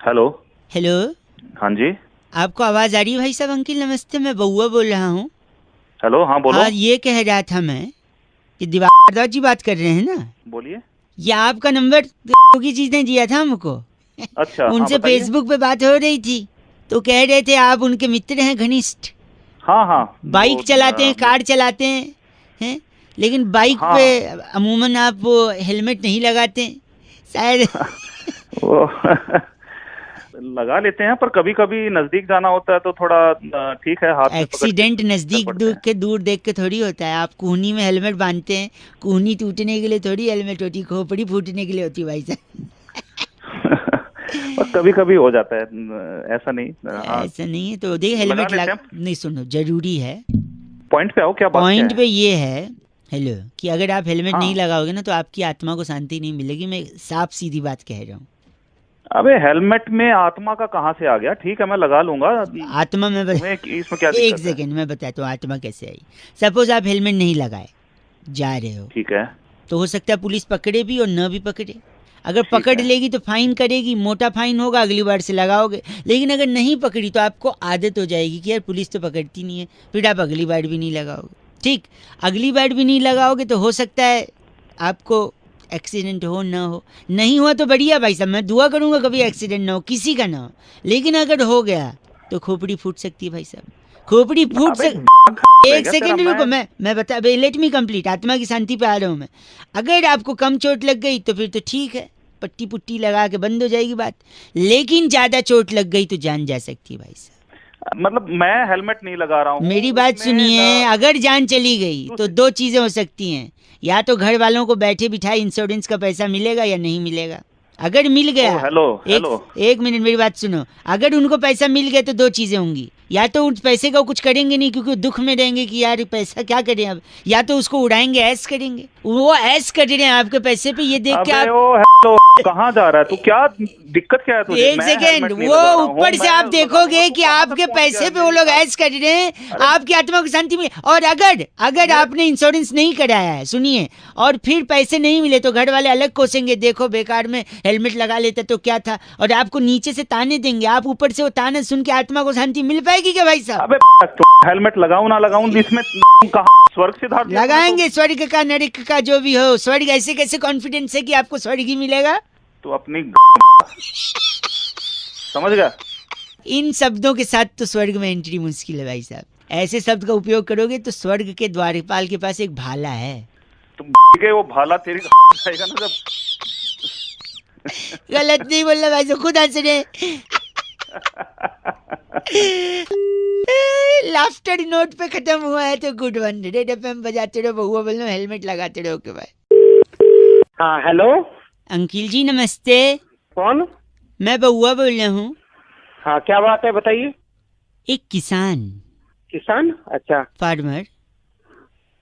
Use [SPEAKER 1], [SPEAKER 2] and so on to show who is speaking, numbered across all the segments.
[SPEAKER 1] Hello.
[SPEAKER 2] Hello,
[SPEAKER 1] हाँ जी।
[SPEAKER 2] आपको आवाज आ रही है भाई साहब? अंकिल नमस्ते, मैं बउआ बोल रहा हूँ।
[SPEAKER 1] हेलो, हाँ बोलो।
[SPEAKER 2] हाँ, ये कह रहा था मैं कि दिवाकर जी बात कर रहे हैं ना?
[SPEAKER 1] बोलिए।
[SPEAKER 2] ये आपका नंबर की चीज ने दिया था हमको।
[SPEAKER 1] अच्छा, हाँ
[SPEAKER 2] उनसे
[SPEAKER 1] बताइए।
[SPEAKER 2] फेसबुक पे बात हो रही थी, तो कह रहे थे आप उनके मित्र हैं घनिष्ठ।
[SPEAKER 1] हाँ हाँ
[SPEAKER 2] बाइक चलाते हैं, कार चलाते हैं, लेकिन बाइक पे
[SPEAKER 1] हाँ
[SPEAKER 2] अमूमन आप वो हेलमेट नहीं लगाते हैं शायद।
[SPEAKER 1] वो लगा लेते हैं, पर कभी कभी नजदीक जाना होता है तो थोड़ा ठीक है, हाथ में पकड़ के
[SPEAKER 2] एक्सीडेंट
[SPEAKER 1] चल
[SPEAKER 2] नजदीक
[SPEAKER 1] पड़ते हैं।
[SPEAKER 2] दूर देख के थोड़ी होता है। आप कूहनी में हेलमेट बांधते हैं, कूहनी टूटने के लिए थोड़ी हेलमेट होती, खोपड़ी फूटने के लिए होती भाई साहब।
[SPEAKER 1] पर कभी कभी हो जाता है, ऐसा नहीं। हाँ,
[SPEAKER 2] ऐसा नहीं है तो देख,
[SPEAKER 1] लगा
[SPEAKER 2] हेलमेट
[SPEAKER 1] लेते
[SPEAKER 2] लग
[SPEAKER 1] हैं।
[SPEAKER 2] नहीं, सुनो जरूरी है।
[SPEAKER 1] पॉइंट पे आओ, क्या बात क्या
[SPEAKER 2] पॉइंट
[SPEAKER 1] है?
[SPEAKER 2] पे ये है, हेलो, कि अगर आप हेलमेट नहीं
[SPEAKER 1] हाँ,
[SPEAKER 2] लगाओगे ना तो आपकी आत्मा को शांति नहीं मिलेगी। मैं साफ सीधी बात कह रहा हूँ।
[SPEAKER 1] अबे हेलमेट में आत्मा का कहाँ से आ गया? ठीक है, मैं लगा लूंगा।
[SPEAKER 2] आत्मा में
[SPEAKER 1] तुम्हें इसमें क्या
[SPEAKER 2] एक
[SPEAKER 1] दिक्कत है?
[SPEAKER 2] सेकेंड में बताता हूँ आत्मा कैसे आई। सपोज आप हेलमेट नहीं लगाए जा रहे हो,
[SPEAKER 1] ठीक है।
[SPEAKER 2] तो हो सकता है पुलिस पकड़े भी और न भी पकड़े। अगर
[SPEAKER 1] ठीक
[SPEAKER 2] पकड़
[SPEAKER 1] है।
[SPEAKER 2] लेगी तो फाइन करेगी, मोटा फाइन होगा, अगली बार से लगाओगे। लेकिन अगर नहीं पकड़ी तो आपको आदत हो जाएगी कि यार पुलिस तो पकड़ती नहीं है, फिर आप अगली बार भी नहीं लगाओगे। ठीक, अगली बार भी नहीं लगाओगे तो हो सकता है आपको एक्सीडेंट हो ना हो। नहीं हुआ तो बढ़िया भाई साहब, मैं दुआ करूंगा कभी एक्सीडेंट ना हो, किसी का ना हो। लेकिन अगर हो गया तो खोपड़ी फूट सकती है भाई साहब, खोपड़ी फूट
[SPEAKER 1] अबे
[SPEAKER 2] सक
[SPEAKER 1] है
[SPEAKER 2] एक
[SPEAKER 1] क्या तेरा?
[SPEAKER 2] सेकेंड रुको, मैं बता, लेट मी कंप्लीट, आत्मा की शांति पे आ रहा हूँ मैं। अगर आपको कम चोट लग गई तो फिर तो ठीक है, पट्टी पुट्टी लगा के बंद हो जाएगी बात। लेकिन ज्यादा चोट लग गई तो जान जा सकती है भाई साहब।
[SPEAKER 1] मतलब मैं हेलमेट नहीं लगा रहा हूँ
[SPEAKER 2] मेरी बात
[SPEAKER 1] उसमें
[SPEAKER 2] सुनिए, अगर जान चली गई
[SPEAKER 1] तू
[SPEAKER 2] तो दो चीजें हो सकती हैं। या तो घर वालों को बैठे बिठाए इंश्योरेंस का पैसा मिलेगा या नहीं मिलेगा। अगर मिल
[SPEAKER 1] ओ
[SPEAKER 2] गया,
[SPEAKER 1] हेलो
[SPEAKER 2] एक
[SPEAKER 1] हेलो।
[SPEAKER 2] एक मिनट मेरी बात सुनो, अगर उनको पैसा मिल गया तो दो चीजें होंगी। या तो उस पैसे का कुछ करेंगे नहीं क्योंकि दुख में रहेंगे कि यार पैसा क्या करें अब, या तो उसको उड़ाएंगे, ऐश करेंगे। वो ऐश कर रहे हैं आपके पैसे पे, ये देख के
[SPEAKER 1] अबे
[SPEAKER 2] आप।
[SPEAKER 1] ओ हेलो, कहाँ जा रहा है तू? क्या दिक्कत क्या है तुझे?
[SPEAKER 2] एक
[SPEAKER 1] मैं
[SPEAKER 2] सेकेंड,
[SPEAKER 1] हेलमेट नहीं
[SPEAKER 2] वो
[SPEAKER 1] लगा रहा हूँ,
[SPEAKER 2] ऊपर से
[SPEAKER 1] मैं
[SPEAKER 2] आप
[SPEAKER 1] लगा दूंगा।
[SPEAKER 2] देखोगे
[SPEAKER 1] तू
[SPEAKER 2] कि
[SPEAKER 1] कहाँ तक
[SPEAKER 2] आपके
[SPEAKER 1] पहुंच गया
[SPEAKER 2] पैसे
[SPEAKER 1] है
[SPEAKER 2] पे वो
[SPEAKER 1] मेरी
[SPEAKER 2] लोग
[SPEAKER 1] बात?
[SPEAKER 2] ऐश कर रहे हैं,
[SPEAKER 1] अरे
[SPEAKER 2] आपकी आत्मा को शांति मिले। और अगर अगर
[SPEAKER 1] मेरे
[SPEAKER 2] आपने इंश्योरेंस नहीं कराया है, सुनिए, और फिर पैसे नहीं मिले तो घर वाले अलग कोसेंगे, देखो बेकार में हेलमेट लगा लेते तो क्या था, और आपको नीचे से ताने देंगे। आप ऊपर से वो ताने सुन के आत्मा को शांति मिल पाएगी क्या भाई साहब?
[SPEAKER 1] अबे हेलमेट लगाऊं ना लगाऊं, इसमें कहाँ स्वर्ग से धार दिया तूने तो।
[SPEAKER 2] लगाएंगे, स्वर्ग का नरक का जो भी हो। स्वर्ग ऐसे कैसे कॉन्फिडेंस है कि आपको स्वर्ग ही मिलेगा?
[SPEAKER 1] तू अपनी समझ गया?
[SPEAKER 2] इन शब्दों के साथ तो स्वर्ग में एंट्री मुश्किल है भाई साहब। ऐसे शब्द का उपयोग करोगे तो स्वर्ग के द्वारपाल के पास एक भाला है।
[SPEAKER 1] तुम के वो भाला तेरी जाएगा ना जब।
[SPEAKER 2] गलत नहीं बोल रहा भाई साहब, खुद हंस रहे। लाफ्टर नोट पे खत्म हुआ है तो गुड वन। रेड एफएम बजाते रहो, बहुआ बोल रहा हूँ, हेलमेट लगाते रहो के भाई।
[SPEAKER 3] हाँ हेलो।
[SPEAKER 2] अंकिल जी नमस्ते,
[SPEAKER 3] कौन?
[SPEAKER 2] मैं बहुआ बोल रहा हूँ।
[SPEAKER 3] हाँ क्या बात है बताइए।
[SPEAKER 2] एक किसान,
[SPEAKER 3] किसान? अच्छा।
[SPEAKER 2] फार्मर,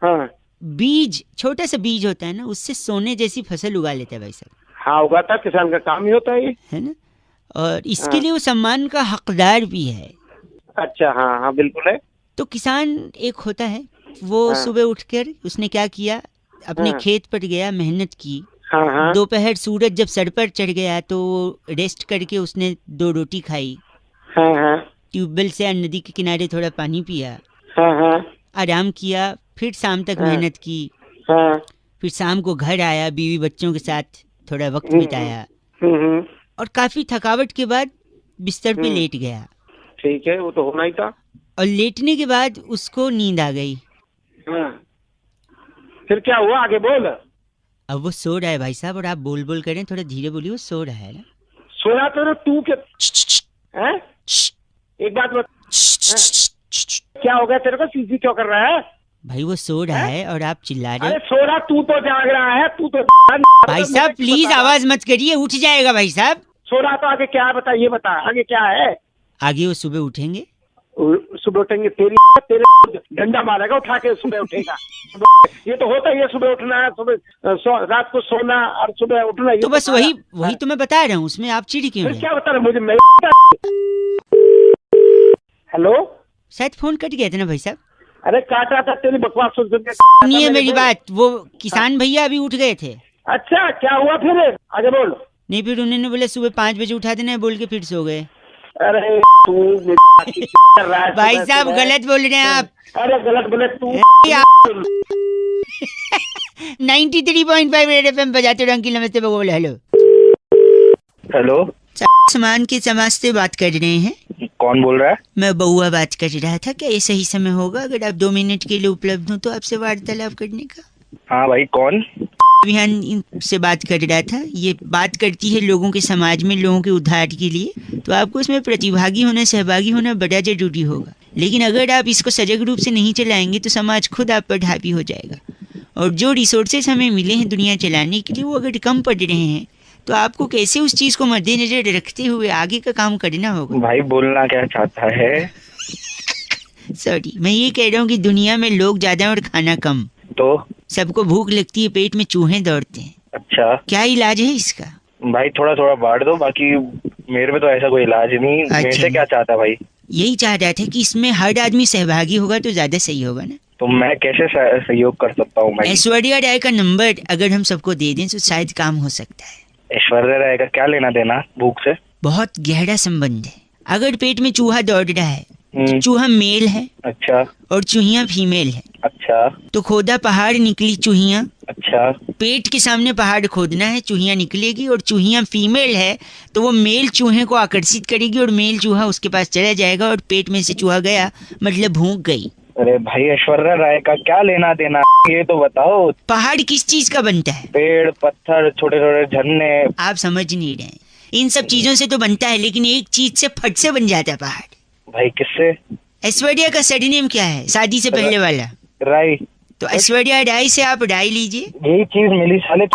[SPEAKER 3] हाँ
[SPEAKER 2] बीज, छोटा सा बीज होता है ना, उससे सोने जैसी फसल उगा लेता है भाई साहब,
[SPEAKER 3] हाँ, उगाता किसान का काम ही होता है ये।
[SPEAKER 2] है ना? और इसके
[SPEAKER 3] हाँ।
[SPEAKER 2] लिए वो सम्मान का हकदार भी है।
[SPEAKER 3] अच्छा, हाँ हाँ बिल्कुल है।
[SPEAKER 2] तो किसान एक होता है, वो
[SPEAKER 3] हाँ
[SPEAKER 2] सुबह उठकर उसने क्या किया, अपने
[SPEAKER 3] हाँ
[SPEAKER 2] खेत पर गया, मेहनत की।
[SPEAKER 3] हाँ हाँ
[SPEAKER 2] दोपहर सूरज जब सर पर चढ़ गया तो रेस्ट करके उसने दो रोटी खाई,
[SPEAKER 3] हाँ हाँ
[SPEAKER 2] ट्यूबवेल से या नदी के किनारे थोड़ा पानी पिया,
[SPEAKER 3] हाँ हाँ
[SPEAKER 2] आराम किया, फिर शाम तक
[SPEAKER 3] हाँ
[SPEAKER 2] मेहनत की,
[SPEAKER 3] हाँ।
[SPEAKER 2] फिर शाम को घर आया, बीवी बच्चों के साथ थोड़ा वक्त बिताया,
[SPEAKER 3] हम्म।
[SPEAKER 2] और काफी थकावट के बाद बिस्तर पे
[SPEAKER 3] हम्म,
[SPEAKER 2] लेट गया।
[SPEAKER 3] ठीक है, वो तो होना ही था।
[SPEAKER 2] और लेटने के बाद उसको नींद आ गई।
[SPEAKER 3] हाँ, फिर क्या हुआ आगे बोल।
[SPEAKER 2] अब वो सो रहा है भाई साहब, और आप बोल बोल करें, थोड़ा धीरे बोलिए, वो सो रहा है ना।
[SPEAKER 3] सोया तो तू के हैं? एक बात बता, क्या हो गया तेरे को? सीसी क्यों कर रहा है?
[SPEAKER 2] भाई वो सो रहा है और आप चिल्ला रहे
[SPEAKER 3] अरे
[SPEAKER 2] हो।
[SPEAKER 3] सो रहा, तू तो जाग रहा है, तू तो
[SPEAKER 2] भाई साहब प्लीज आवाज मत करिए, उठ जाएगा भाई साहब।
[SPEAKER 3] सो रहा तो आगे क्या है बता, ये बता आगे क्या है।
[SPEAKER 2] आगे वो सुबह उठेंगे।
[SPEAKER 3] सुबह उठेंगे तेरे डंडा मारेगा उठा के, सुबह उठेगा। ये तो होता ही है, सुबह उठना, सुबह रात को सोना और सुबह उठना।
[SPEAKER 2] तो बस वही तो मैं बता रहा हूँ, उसमें आप चिढ़ क्यों
[SPEAKER 3] फिर
[SPEAKER 2] रहे?
[SPEAKER 3] क्या बता रहे मुझे? हेलो,
[SPEAKER 2] शायद फोन कट गया था ना भाई साहब।
[SPEAKER 3] अरे काटा था, तेरी बकवास सुन सुन के।
[SPEAKER 2] सुनिए मेरी बात, वो किसान भैया अभी उठ गए थे।
[SPEAKER 3] अच्छा क्या हुआ फिर? आगे बोल।
[SPEAKER 2] नहीं, फिर उन्होंने बोला सुबह 5 बजे उठा देना है बोल के फिर सो गए।
[SPEAKER 3] अरे तू कर रहा है
[SPEAKER 2] भाई
[SPEAKER 3] सुबह
[SPEAKER 2] साहब
[SPEAKER 3] सुबह।
[SPEAKER 2] गलत बोल रहे हैं आप।
[SPEAKER 3] अरे गलत बोले तू।
[SPEAKER 2] 93.5 रेड एफएम बजाते रहो। अंकिल नमस्ते, बोल हेलो।
[SPEAKER 4] हेलो,
[SPEAKER 2] सामान के समाज से बात कर रहे हैं।
[SPEAKER 4] कौन बोल रहा है?
[SPEAKER 2] मैं बउआ बात कर रहा था। क्या ये सही समय होगा अगर आप 2 मिनट के लिए उपलब्ध हो तो आपसे वार्तालाप करने का?
[SPEAKER 4] हाँ भाई, कौन?
[SPEAKER 2] अभियान से बात कर रहा था। ये बात करती है लोगों के समाज में लोगों के उद्धार के लिए, तो आपको इसमें प्रतिभागी होना, सहभागी होना बड़ा जरूरी होगा। लेकिन अगर आप इसको सजग रूप से नहीं चलाएंगे तो समाज खुद आप पर हावी हो जाएगा। और जो रिसोर्सेज हमें मिले हैं दुनिया चलाने के लिए वो अगर कम पड़ रहे हैं तो आपको कैसे उस चीज को मद्देनजर रखते हुए आगे का काम करना होगा।
[SPEAKER 4] भाई बोलना क्या चाहता है?
[SPEAKER 2] सॉरी, मैं ये कह रहा हूँ कि दुनिया में लोग ज्यादा और खाना कम।
[SPEAKER 4] तो
[SPEAKER 2] सबको भूख लगती है, पेट में चूहे दौड़ते हैं।
[SPEAKER 4] अच्छा
[SPEAKER 2] क्या इलाज है इसका?
[SPEAKER 4] भाई, थोड़ा थोड़ा बांट दो, बाकी मेरे में तो ऐसा कोई इलाज नहीं।
[SPEAKER 2] अच्छा।
[SPEAKER 4] मेरे से क्या चाहता है भाई?
[SPEAKER 2] यही चाह रहा था कि इसमें हर आदमी सहभागी होगा तो ज्यादा सही होगा ना।
[SPEAKER 4] तो मैं कैसे सहयोग कर सकता हूँ भाई?
[SPEAKER 2] ऐश्वर्या राय का नंबर अगर हम सबको दे दें तो शायद काम हो सकता है।
[SPEAKER 4] ऐश्वर्या राय का क्या लेना देना भूख से?
[SPEAKER 2] बहुत गहरा संबंध है। अगर पेट में चूहा दौड़ रहा है तो चूहा मेल है
[SPEAKER 4] अच्छा
[SPEAKER 2] और चूहिया फीमेल है।
[SPEAKER 4] अच्छा
[SPEAKER 2] तो खोदा पहाड़ निकली चूहिया।
[SPEAKER 4] अच्छा
[SPEAKER 2] पेट के सामने पहाड़ खोदना है, चूहिया निकलेगी और चूहिया फीमेल है तो वो मेल चूहे को आकर्षित करेगी और मेल चूहा उसके पास चला जाएगा और पेट में से चूहा गया मतलब भूख गई।
[SPEAKER 4] अरे भाई, ऐश्वर्या राय का क्या लेना देना ये तो बताओ।
[SPEAKER 2] पहाड़ किस चीज का बनता है?
[SPEAKER 4] पेड़, पत्थर, छोटे छोटे झरने।
[SPEAKER 2] आप समझ नहीं रहे हैं। इन सब चीजों से तो बनता है, लेकिन एक चीज से फट से बन जाता है पहाड़।
[SPEAKER 4] भाई किससे?
[SPEAKER 2] ऐश्वर्या का सरनेम क्या है शादी से पहले वाला?
[SPEAKER 4] राय।
[SPEAKER 2] तो ऐश्वर्या राय से आप राय लीजिए।
[SPEAKER 4] यही चीज मिली साले।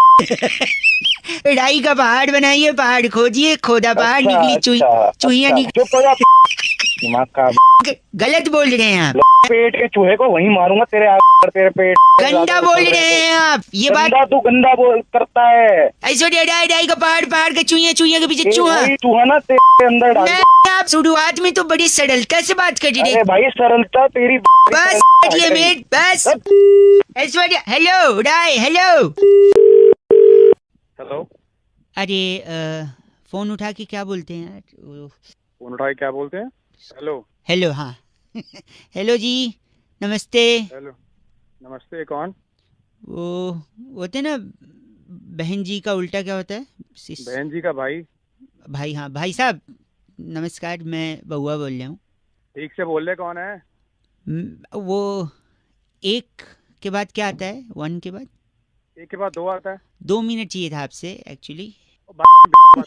[SPEAKER 2] राई का पहाड़ बनाइए, पहाड़ खोदिए, खोदा पहाड़
[SPEAKER 4] अच्छा,
[SPEAKER 2] निकली चूहिया
[SPEAKER 4] अच्छा,
[SPEAKER 2] निकली।
[SPEAKER 4] चुप हो जा। दिमाग का
[SPEAKER 2] गलत बोल रहे हैं आप।
[SPEAKER 4] पेट के चूहे को वहीं मारूंगा तेरे तेरे पेट।
[SPEAKER 2] गंदा बोल रहे हैं आप। ये बात
[SPEAKER 4] गंदा, तू गंदा बोल करता है।
[SPEAKER 2] ऐश्वर्या राय, राई का पहाड़, पहाड़ का चूहिया, चूहिया के पीछे चूहा।
[SPEAKER 4] वही चूहा ना तेरे अंदर डाल।
[SPEAKER 2] नहीं, आप शुरुआत में तो बड़ी सरलता से बात कर रहे
[SPEAKER 4] अरे भाई, सरलता तेरी।
[SPEAKER 2] बस ये मेट बस। ऐश्वर्या हेलो, राय हेलो।
[SPEAKER 1] हेलो,
[SPEAKER 2] अरे फोन उठा के क्या बोलते हैं यार?
[SPEAKER 1] फोन उठा के क्या बोलते हैं? हेलो।
[SPEAKER 2] हेलो, हाँ। हेलो जी, नमस्ते।
[SPEAKER 1] हेलो, नमस्ते। कौन?
[SPEAKER 2] वो होते ना बहन जी का उल्टा क्या होता है?
[SPEAKER 1] बहन जी का भाई।
[SPEAKER 2] भाई, हाँ भाई साहब नमस्कार, मैं बउआ बोल रहा हूँ।
[SPEAKER 1] ठीक से बोल रहे, कौन है?
[SPEAKER 2] वो एक के बाद क्या आता है? 1 के बाद?
[SPEAKER 1] एक के बाद 2 आता है।
[SPEAKER 2] 2 मिनट चाहिए था आपसे एक्चुअली।
[SPEAKER 1] सुनो।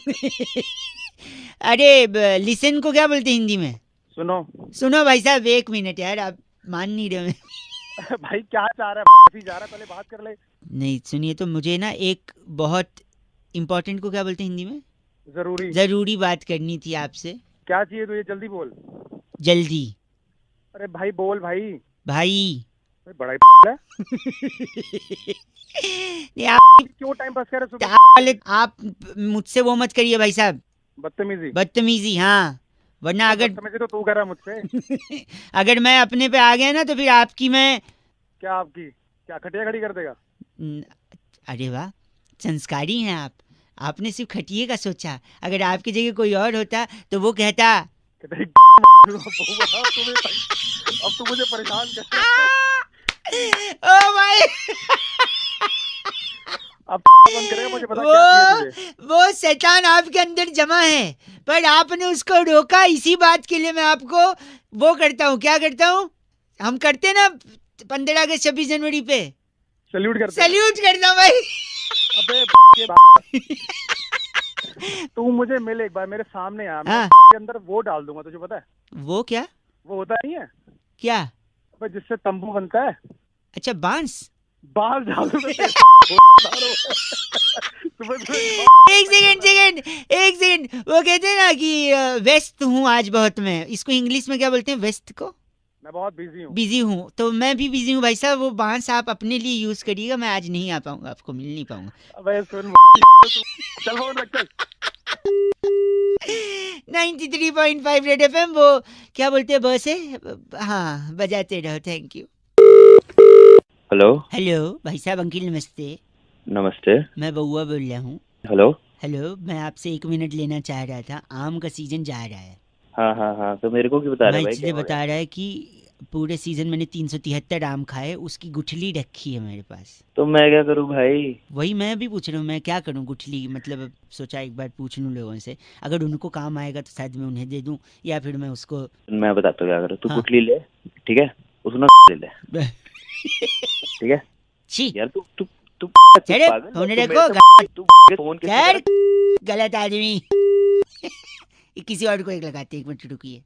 [SPEAKER 2] अरे लिसन को क्या बोलते हैं हिंदी में? सुनो भाई साहब, 1 मिनट यार, आप मान नहीं रहे हो।
[SPEAKER 1] भाई क्या चाह रहा है? जा रहा है, पहले बात कर ले।
[SPEAKER 2] नहीं सुनिए, तो मुझे ना एक बहुत इम्पोर्टेंट को क्या बोलते हैं हिंदी में? जरूरी बात करनी थी आपसे।
[SPEAKER 1] क्या चाहिए तुझे? जल्दी बोल।
[SPEAKER 2] जल्दी।
[SPEAKER 1] अरे भाई बोल भाई।
[SPEAKER 2] भाई
[SPEAKER 1] बड़ा ही है।
[SPEAKER 2] नहीं, आप
[SPEAKER 1] क्यों टाइम पास कर रहे हो?
[SPEAKER 2] आप मुझसे वो मत करिए भाई साहब। बदतमीजी, हाँ। वरना अगर
[SPEAKER 1] बदतमीजी तो तू कर रहा है मुझसे।
[SPEAKER 2] अगर मैं अपने पे आ गया ना तो फिर आपकी मैं
[SPEAKER 1] क्या क्या खटिया खड़ी कर देगा?
[SPEAKER 2] अरे वाह, संस्कारी हैं आप। आपने सिर्फ खटिए का सोचा। अगर आपकी जगह कोई और होता तो वो कहता
[SPEAKER 1] अब तू मुझे परेशान कर।
[SPEAKER 2] ओ भाई,
[SPEAKER 1] अब बंद करेगा, मुझे पता क्या चाहिए तुझे।
[SPEAKER 2] वो शैतान आपके अंदर जमा है, पर आपने उसको रोका। इसी बात के लिए मैं आपको वो करता हूँ। क्या करता हूँ? हम करते ना 15 अगस्त 26 जनवरी पे सल्यूट करता हूँ भाई।
[SPEAKER 1] अबे तू मुझे मिल एक बार, मेरे सामने आ। मैं के अंदर वो डाल दूंगा, तुझे पता है?
[SPEAKER 2] वो क्या? वो
[SPEAKER 1] होता नहीं है
[SPEAKER 2] क्या?
[SPEAKER 1] अबे जिससे तंबू बनता है।
[SPEAKER 2] अच्छा, बांस
[SPEAKER 1] डाल दूंगा।
[SPEAKER 2] एक सेकंड। वो कहते हैं ना कि व्यस्त हूँ आज बहुत। मैं इसको इंग्लिश में क्या बोलते हैं? व्यस्त को?
[SPEAKER 1] मैं बहुत बिजी
[SPEAKER 2] हूँ। तो मैं भी बिजी हूँ भाई साहब। वो बांस आप अपने लिए यूज करिएगा, मैं आज नहीं आ पाऊंगा, आपको मिल नहीं पाऊंगा।
[SPEAKER 1] अबे सुन, चल फोन रख।
[SPEAKER 2] 93.5 रेड एफएम। वो क्या बोलते हैं बस है? हाँ, बजाते रहो। Thank you.
[SPEAKER 4] हेलो
[SPEAKER 2] भाई साहब। अंकिल नमस्ते।
[SPEAKER 4] नमस्ते।
[SPEAKER 2] मैं बउआ बोल रहा हूँ।
[SPEAKER 4] हेलो।
[SPEAKER 2] हेलो, मैं आपसे 1 मिनट लेना चाह रहा था। आम का सीजन जा रहा है।
[SPEAKER 1] हाँ हाँ हाँ, तो मेरे को क्यों बता रहे
[SPEAKER 2] मैं
[SPEAKER 1] भाई,
[SPEAKER 2] इसलिए
[SPEAKER 1] क्या हो
[SPEAKER 2] बता रहा है कि पूरे सीजन मैंने 373 आम खाए, उसकी गुठली रखी है मेरे पास।
[SPEAKER 1] तो मैं क्या करूँ भाई?
[SPEAKER 2] वही मैं भी पूछ रहा हूँ, मैं क्या करूँ गुठली, मतलब अब सोचा एक बार पूछ लूँ लोगों से, अगर उनको काम आएगा तो शायद मैं उन्हें दे दूँ, या फिर मैं उसको
[SPEAKER 1] मैं बताता हूँ क्या करो। तू
[SPEAKER 2] हाँ।
[SPEAKER 1] गुठली ले, ठीक है, उसको ना ले ले, ठीक है
[SPEAKER 2] छी
[SPEAKER 1] यार। तू तू तू
[SPEAKER 2] चले
[SPEAKER 1] पागल है?
[SPEAKER 2] होने
[SPEAKER 1] तू
[SPEAKER 2] देखो
[SPEAKER 1] मेरे से- तू फोन किससे
[SPEAKER 2] सर,
[SPEAKER 1] कर-
[SPEAKER 2] गलत आदमी। किसी और को एक लगाते, 1 मिनट रुकिए।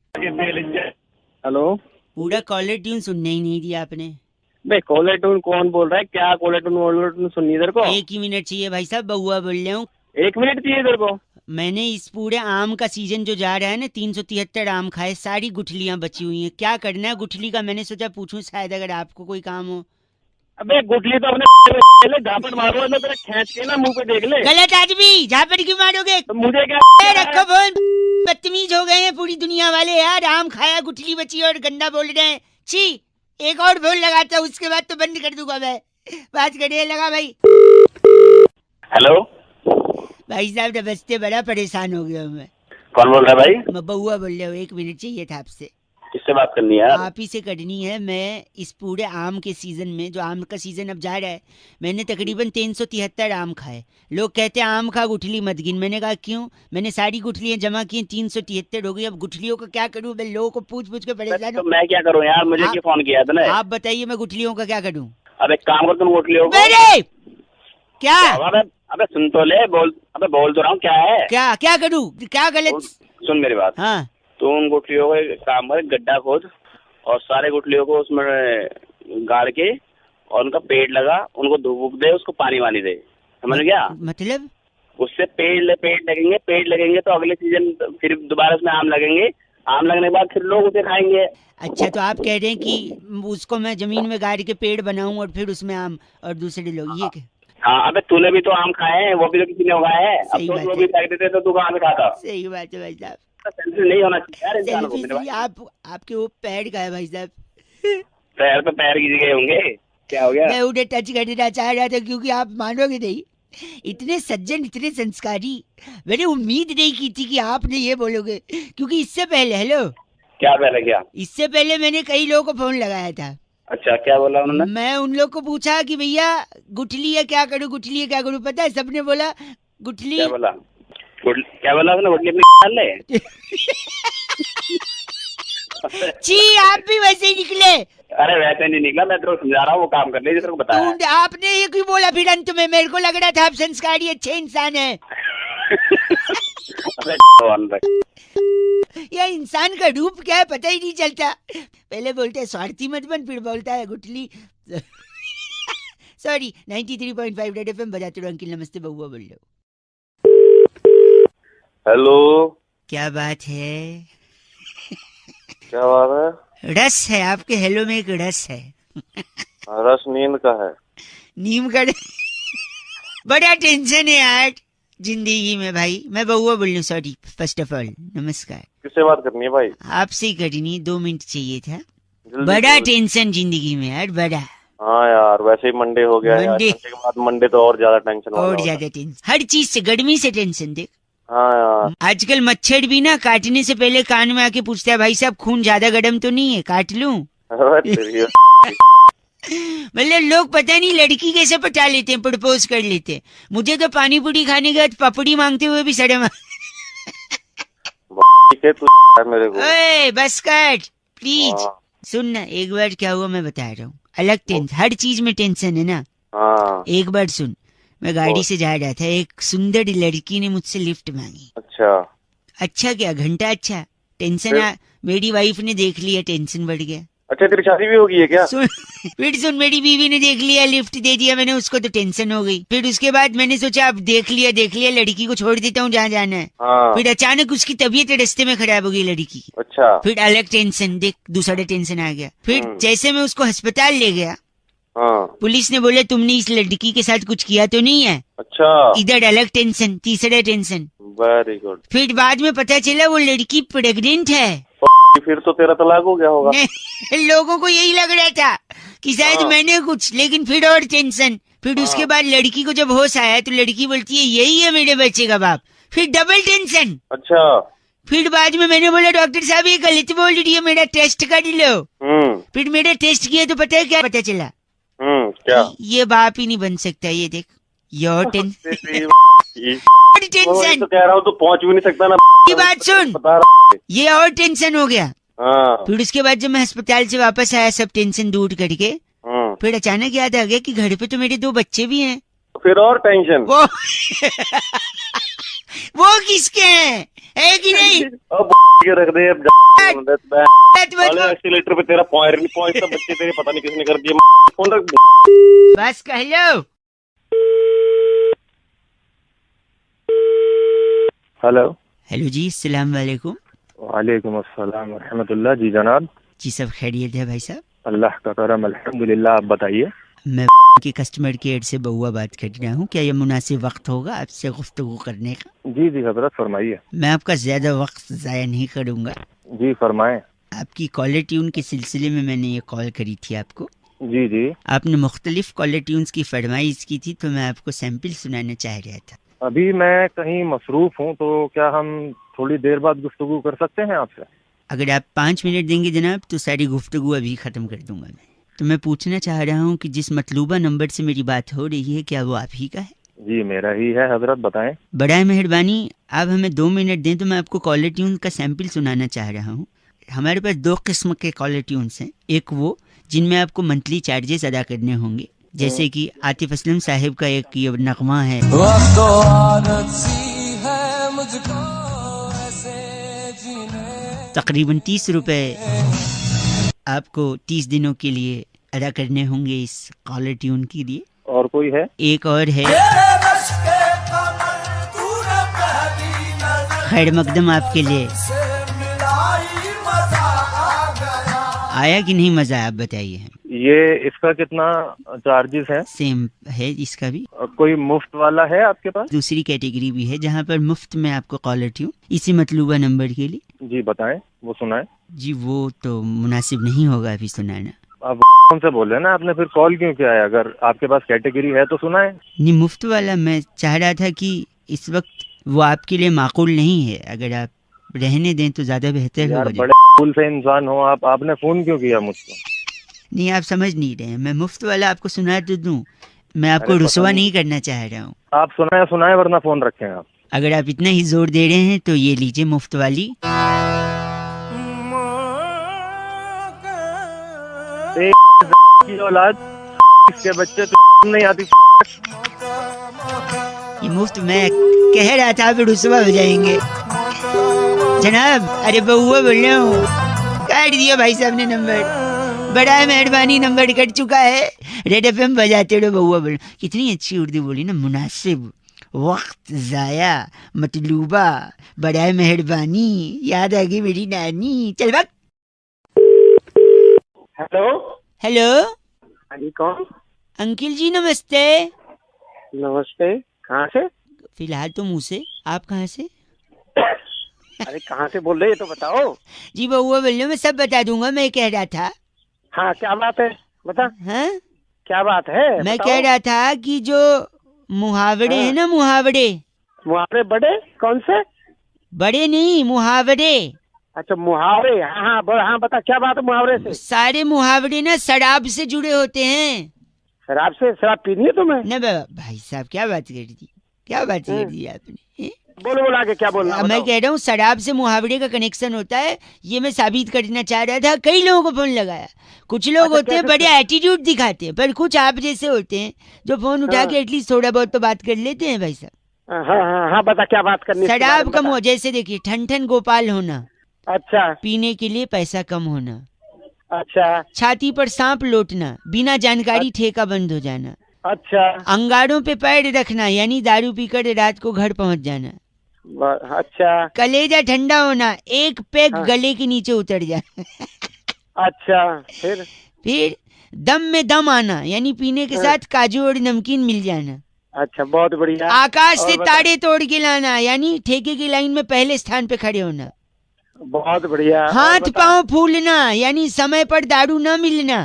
[SPEAKER 3] हेलो
[SPEAKER 2] पूरा कॉलर ट्यून सुनने ही नहीं दिया आपने।
[SPEAKER 3] भाई, कॉलर टून कौन बोल रहा है? क्या कॉलर टून सुननी इधर को?
[SPEAKER 2] 1 ही मिनट चाहिए भाई साहब, बउआ बोल रहा हूँ।
[SPEAKER 3] 1 मिनट चाहिए इधर को?
[SPEAKER 2] मैंने इस पूरे आम का सीजन जो जा रहा है ना, 373 आम खाए, सारी गुठलियां बची हुई हैं। क्या करना है गुठली का, मैंने सोचा पूछूं, शायद अगर आपको कोई काम हो।
[SPEAKER 3] अबे गुठली तो अपने झापड़ मारो ना, तेरा खींच के ना मुंह पे देख ले।
[SPEAKER 2] गलत आदमी, झापड़ क्यों मारोगे?
[SPEAKER 3] तो मुझे क्या
[SPEAKER 2] ए, रखो फोन। बदतमीज हो गए हैं पूरी दुनिया वाले यार। आम खाया, गुठली बची और गंदा बोल रहे हैं। छी, एक और फोन लगाता हूँ, उसके बाद तो बंद कर दूंगा मैं। बात करिए, लगा भाई।
[SPEAKER 3] हेलो,
[SPEAKER 2] भाई साहब नमस्ते, बड़ा परेशान हो गया हूँ मैं।
[SPEAKER 3] कौन बोल रहा है भाई?
[SPEAKER 2] मैं बउआ बोल रहा हूँ। 1 मिनट चाहिए था आपसे।
[SPEAKER 3] किससे बात करनी है यार?
[SPEAKER 2] आप ही से करनी है। मैं इस पूरे आम के सीजन में, जो आम का सीजन अब जा रहा है, मैंने तकरीबन 373 आम खाए। लोग कहते हैं आम खा गुठली मत गिन। मैंने कहा क्यों? मैंने सारी गुठलियां जमा की, 373 हो गई। अब गुठलियों का क्या करूं? मैं लोगों को पूछ पूछ के परेशान
[SPEAKER 3] तो
[SPEAKER 2] हूं।
[SPEAKER 3] मैं क्या करूँ यार? मुझे
[SPEAKER 2] आप-
[SPEAKER 3] क्यों फोन किया तूने?
[SPEAKER 2] आप बताइए, मैं गुठलियों का क्या करूं?
[SPEAKER 3] अब एक काम कर, तुम गुठलियों को
[SPEAKER 2] मेरे क्या
[SPEAKER 3] अबे अबे सुन तो ले, बोल तो रहा हूँ, क्या है?
[SPEAKER 2] क्या क्या करूं? क्या गलत?
[SPEAKER 3] सुन मेरी बात।
[SPEAKER 2] हाँ,
[SPEAKER 3] तो उन गुठलियों को एक काम कर, गड्ढा खोद और सारे गुठलियों को उसमें गाड़ के और उनका पेड़ लगा, उनको धूप दे, उसको पानी वानी दे, समझ गया?
[SPEAKER 2] मतलब
[SPEAKER 3] उससे पेड़ लगेंगे तो अगले सीजन फिर दोबारा उसमें आम लगेंगे। आम लगने के बाद फिर लोग उसे खाएंगे।
[SPEAKER 2] अच्छा, तो आप कह रहे हैं कि उसको मैं जमीन में गाड़ के पेड़ बनाऊं और फिर उसमें आम और दूसरे लोग ये
[SPEAKER 3] हाँ, अबे तूने भी तो आम खाए हैं, वो भी तो किसी ने उगाए हैं। अब
[SPEAKER 2] सही
[SPEAKER 3] तो
[SPEAKER 2] बात
[SPEAKER 3] वो
[SPEAKER 2] है।
[SPEAKER 3] भी फेंक देते तो तू कहाँ से खाता?
[SPEAKER 2] सही बात है भाई साहब।
[SPEAKER 3] सेंसिटिव नहीं होना चाहिए यार इंसान को।
[SPEAKER 2] सेल्फी
[SPEAKER 3] मेरे
[SPEAKER 2] सही,
[SPEAKER 3] भाई,
[SPEAKER 2] आपके वो पैर का है भाई साहब।
[SPEAKER 3] पैर पे पैर गिर गए होंगे, क्या हो गया?
[SPEAKER 2] मैं उन्हें टच करना चाह रहा था, क्योंकि आप मानोगे नहीं, इतने सज्जन, इतने संस्कारी, मैंने उम्मीद नहीं की थी कि आपने ये बोलोगे। क्योंकि इससे पहले, हेलो,
[SPEAKER 3] क्या पहले क्या?
[SPEAKER 2] इससे पहले मैंने कई लोगों को फोन लगाया था।
[SPEAKER 3] अच्छा, क्या बोला उन्होंने?
[SPEAKER 2] मैं उन लोग को पूछा कि भैया गुठली है क्या करूं, गुठली है क्या करूं, पता है सबने बोला गुठली।
[SPEAKER 3] क्या बोला? क्या बोला उसने? गुठली अपनी डाल ले।
[SPEAKER 2] छी, आप भी वैसे ही निकले।
[SPEAKER 3] अरे वैसे नहीं निकला, मैं तेरे को समझा रहा हूँ, वो काम कर ले जिसको बताया है।
[SPEAKER 2] आपने ये क्यों बोला फिर अंत में? मेरे को लग रहा था आप संस्कारी अच्छे इंसान हैं।
[SPEAKER 3] अबे भगवान भाई।
[SPEAKER 2] यह इंसान का रूप क्या है पता ही नहीं चलता। पहले बोलते हैं स्वार्थी मत बन, फिर बोलता है गुठली। सॉरी, 93.5 रेड एफएम बजाते रहो। अंकिल नमस्ते, बउआ बोल रहे हो।
[SPEAKER 5] हेलो,
[SPEAKER 2] क्या बात है?
[SPEAKER 5] क्या बात है?
[SPEAKER 2] रस है आपके हेलो में, एक रस है।
[SPEAKER 5] रस नींद का है।
[SPEAKER 2] नीम का बड़ा टेंशन है यार जिंदगी में भाई। मैं बउआ बोल रहा हूँ, सॉरी फर्स्ट ऑफ ऑल नमस्कार।
[SPEAKER 5] किससे बात करनी है भाई?
[SPEAKER 2] आपसे ही करनी, 2 मिनट चाहिए था।
[SPEAKER 5] जल्दी
[SPEAKER 2] बड़ा
[SPEAKER 5] जल्दी।
[SPEAKER 2] टेंशन जिंदगी में यार, बड़ा।
[SPEAKER 5] हाँ यार, वैसे ही मंडे हो गया है।
[SPEAKER 2] मंडे।
[SPEAKER 5] संडे के बाद मंडे तो और ज्यादा टेंशन वाला
[SPEAKER 2] और
[SPEAKER 5] होता है।
[SPEAKER 2] ज्यादा टेंशन, हर चीज से, गर्मी से टेंशन। देख
[SPEAKER 5] हाँ यार।
[SPEAKER 2] आजकल मच्छर भी ना काटने से पहले कान में आके पूछता है, भाई साहब खून ज्यादा गर्म तो नहीं है, काट लूं?
[SPEAKER 5] अरे तेरी
[SPEAKER 2] मतलब लोग पता नहीं लड़की कैसे पटा लेते हैं, प्रपोज कर लेते हैं। मुझे तो पानी पूरी खाने के बाद पपड़ी मांगते हुए भी शर्म।
[SPEAKER 5] ठीक है, तू है मेरे को।
[SPEAKER 2] ओए बस कर प्लीज।
[SPEAKER 5] हाँ।
[SPEAKER 2] सुन ना, एक बार क्या हुआ मैं बता रहा हूँ। अलग टेंशन, हर चीज में टेंशन है ना।
[SPEAKER 5] हाँ।
[SPEAKER 2] एक बार सुन, मैं गाड़ी से जा रहा था, एक सुंदर लड़की ने मुझसे लिफ्ट मांगी।
[SPEAKER 5] अच्छा।
[SPEAKER 2] अच्छा क्या घंटा, अच्छा टेंशन
[SPEAKER 5] फिर?
[SPEAKER 2] मेरी वाइफ ने देख लिया, टेंशन बढ़ गया।
[SPEAKER 5] अच्छा, तेरी शादी भी होगी है क्या?
[SPEAKER 2] सुन फिर सुन, मेरी बीवी ने देख लिया, लिफ्ट दे दिया मैंने उसको, तो टेंशन हो गई। फिर उसके बाद मैंने सोचा अब देख लिया लड़की को छोड़ देता हूँ जहाँ जाना है।
[SPEAKER 5] हाँ।
[SPEAKER 2] फिर अचानक उसकी तबीयत रास्ते में खराब हो गई लड़की की।
[SPEAKER 5] अच्छा।
[SPEAKER 2] फिर अलग टेंशन, देख दूसरा टेंशन आ गया। फिर जैसे मैं उसको अस्पताल ले गया,
[SPEAKER 5] हाँ।
[SPEAKER 2] पुलिस ने बोला तुमने इस लड़की के साथ कुछ किया तो नहीं है।
[SPEAKER 5] अच्छा।
[SPEAKER 2] इधर अलग टेंशन, तीसरा टेंशन।
[SPEAKER 5] Very good.
[SPEAKER 2] फिर बाद में पता चला वो लड़की प्रेग्नेंट है।
[SPEAKER 5] फिर तो तेरा तलाक हो गया होगा।
[SPEAKER 2] लोगों को यही लग रहा था कि शायद
[SPEAKER 5] हाँ।
[SPEAKER 2] मैंने कुछ, लेकिन फिर और टेंशन, फिर उसके बाद लड़की को जब होश आया तो लड़की बोलती है यही है मेरे बच्चे का बाप। फिर डबल टेंशन।
[SPEAKER 5] अच्छा।
[SPEAKER 2] फिर बाद में मैंने बोला डॉक्टर साहब ये गलत बोल रही है, मेरा टेस्ट कर लो। फिर मेरा टेस्ट किया तो पता है क्या पता चला?
[SPEAKER 5] क्या?
[SPEAKER 2] ये बाप ही नहीं बन सकता। ये देख योर टेंशन।
[SPEAKER 5] तो कह रहा हूँ तो पहुँच भी नहीं सकता ना।
[SPEAKER 2] की बात सुन, ये और टेंशन हो गया। फिर उसके बाद जब मैं अस्पताल से वापस आया सब टेंशन दूर करके, फिर अचानक याद आ गया कि घर पे तो मेरे 2 बच्चे भी हैं।
[SPEAKER 5] फिर और टेंशन।
[SPEAKER 2] वो किसके हैं, है कि नहीं?
[SPEAKER 5] रख दे एक्सीलेटर पे तेरा पॉइंट नहीं पहुंचता, बच्चे तेरे पता नहीं किसने कर दिया। फोन रख
[SPEAKER 2] बस कह लो।
[SPEAKER 5] हेलो।
[SPEAKER 2] हेलो जी, अस्सलाम वालेकुम।
[SPEAKER 5] वालेकुम अस्सलाम रहमतुल्लाह। जी जनाब।
[SPEAKER 2] जी सब खैरियत है भाई साहब?
[SPEAKER 5] अल्लाह का करम अल्हम्दुलिल्लाह। आप बताइए।
[SPEAKER 2] मैं के कस्टमर केयर से बउआ बात कर रहा हूँ। क्या ये मुनासिब वक्त होगा आपसे गुफ्तगू करने का?
[SPEAKER 5] जी जी हजरत फरमाइए।
[SPEAKER 2] मैं आपका ज्यादा वक्त जाया नहीं करूँगा।
[SPEAKER 5] जी फरमाएं।
[SPEAKER 2] आपकी कॉलर ट्यून के सिलसिले में मैंने ये कॉल करी थी आपको।
[SPEAKER 5] जी जी।
[SPEAKER 2] आपने मुख्तलिफ कॉलर ट्यून्स की फरमाइश की थी तो मैं आपको सैंपल सुनाना चाह रहा था।
[SPEAKER 5] अभी मैं कहीं मसरूफ हूँ तो क्या हम थोड़ी देर बाद गुफ्तगू कर सकते हैं आपसे?
[SPEAKER 2] अगर आप 5 मिनट देंगे जनाब तो सारी गुफ्तगू अभी ख़त्म कर दूंगा मैं। तो मैं पूछना चाह रहा हूँ कि जिस मतलूबा नंबर से मेरी बात हो रही है क्या वो आप ही का है?
[SPEAKER 5] जी मेरा ही है हजरत, बताएं।
[SPEAKER 2] बड़ा मेहरबानी आप हमें 2 मिनट दें तो मैं आपको कॉलर ट्यून का सैंपल सुनाना चाह रहा हूँ। हमारे पास 2 किस्म के कॉलर ट्यून्स हैं। एक वो जिनमें आपको मंथली चार्जेस अदा करने होंगे, जैसे कि आतिफ असलम साहिब का एक ये नगमा है, तकरीबन 30 रुपए आपको 30 दिनों के लिए अदा करने होंगे इस कॉलर ट्यून के लिए।
[SPEAKER 5] और कोई है? एक
[SPEAKER 2] और है, खैर मकदम आपके लिए। आया कि नहीं मजा, आप बताइए।
[SPEAKER 5] ये इसका कितना चार्जेस है?
[SPEAKER 2] सेम है इसका भी।
[SPEAKER 5] कोई मुफ्त वाला है आपके पास?
[SPEAKER 2] दूसरी कैटेगरी भी है जहाँ पर मुफ्त में आपको कॉलर ट्यून इसी मतलूबा नंबर के लिए।
[SPEAKER 5] जी बताएं, वो सुनाएं।
[SPEAKER 2] जी वो तो मुनासिब नहीं होगा अभी सुनाना।
[SPEAKER 5] आप कौन से बोल रहे हैं ना, आपने फिर कॉल क्यों किया है? अगर आपके पास कैटेगरी है तो सुनाएं।
[SPEAKER 2] नहीं, मुफ्त वाला मैं चाह रहा था कि इस वक्त वो आपके लिए माकूल नहीं है, अगर आप रहने दें तो ज्यादा बेहतर होगा।
[SPEAKER 5] बड़े फूल से इंसान हो आप, आपने फोन क्यों किया मुझको?
[SPEAKER 2] नहीं आप समझ नहीं रहे हैं, मैं मुफ्त वाला आपको सुना तो दूं, मैं आपको रुसवा नहीं करना चाह रहा हूँ।
[SPEAKER 5] आप सुनाए वरना फोन रखें आप।
[SPEAKER 2] अगर आप इतना ही जोर दे रहे हैं तो ये लीजिए मुफ्त वाली।
[SPEAKER 5] की औलाद इसके बच्चे तो नहीं आती।
[SPEAKER 2] ये मुफ्त मैं कह रहा था, फिर रुसवा हो जाएंगे जनाब। अरे बउआ बोल रहा हूँ, काट दिया भाई साहब ने नंबर। बड़ा मेहरबानी, नंबर कट चुका है। रेड एफएम बजाते रहो बउआ बोल। कितनी अच्छी उर्दू बोली ना, मुनासिब, वक्त जाया, मतलूबा, बड़ा मेहरबानी, याद आ गई मेरी नानी। चल वक्त।
[SPEAKER 3] Hello
[SPEAKER 2] hello.
[SPEAKER 3] हाँ जी, कौन?
[SPEAKER 2] अंकिल जी नमस्ते।
[SPEAKER 3] नमस्ते। कहाँ से?
[SPEAKER 2] फिलहाल तो मुँह से, आप कहाँ से?
[SPEAKER 3] अरे कहाँ से बोल रहे हैं तो बताओ।
[SPEAKER 2] जी बउआ बोल रहे, मैं सब बता दूंगा। मैं कह रहा था।
[SPEAKER 3] हाँ क्या बात है, बता।
[SPEAKER 2] हाँ
[SPEAKER 3] क्या बात है?
[SPEAKER 2] मैं
[SPEAKER 3] बताओ।
[SPEAKER 2] कह रहा था कि जो मुहावरे हैं ना, मुहावरे
[SPEAKER 3] बड़े कौन से?
[SPEAKER 2] बड़े नहीं, मुहावरे।
[SPEAKER 3] अच्छा मुहावरे, हाँ हाँ बता क्या बात है मुहावरे से?
[SPEAKER 2] सारे मुहावरे ना शराब से जुड़े होते हैं।
[SPEAKER 3] शराब से? शराब पीनी है तुम्हें?
[SPEAKER 2] न भाई साहब क्या बात कर दी, क्या बात कर दी आपने?
[SPEAKER 3] बोलो आगे क्या बोलना?
[SPEAKER 2] मैं कह रहा हूँ शराब से मुहावरे का कनेक्शन होता है, ये मैं साबित करना चाह रहा था। कई लोगों को फोन लगाया। कुछ लोग होते हैं बड़े एटीट्यूड दिखाते हैं, पर कुछ आप जैसे होते हैं जो फोन उठा के एटलीस्ट थोड़ा बहुत तो बात कर लेते हैं भाई साहब।
[SPEAKER 3] हाँ बता क्या बात करनी?
[SPEAKER 2] शराब कम हो, जैसे देखिए ठन गोपाल होना।
[SPEAKER 3] अच्छा।
[SPEAKER 2] पीने के लिए पैसा कम होना।
[SPEAKER 3] अच्छा।
[SPEAKER 2] छाती पर सांप लौटना, बिना जानकारी ठेका बंद हो जाना।
[SPEAKER 3] अच्छा।
[SPEAKER 2] अंगारों पे पैर रखना, यानी दारू पीकर रात को घर पहुंच जाना।
[SPEAKER 3] अच्छा।
[SPEAKER 2] कलेजा ठंडा होना, एक पेग गले के नीचे उतर जाए।
[SPEAKER 3] अच्छा। फिर
[SPEAKER 2] दम में दम आना, यानी पीने के साथ काजू और नमकीन मिल जाना।
[SPEAKER 3] अच्छा बहुत बढ़िया।
[SPEAKER 2] आकाश से तारे तोड़ के लाना, यानी ठेके की लाइन में पहले स्थान पे खड़े होना।
[SPEAKER 3] बहुत बढ़िया।
[SPEAKER 2] हाथ पांव फूलना, यानी समय पर दारू न मिलना।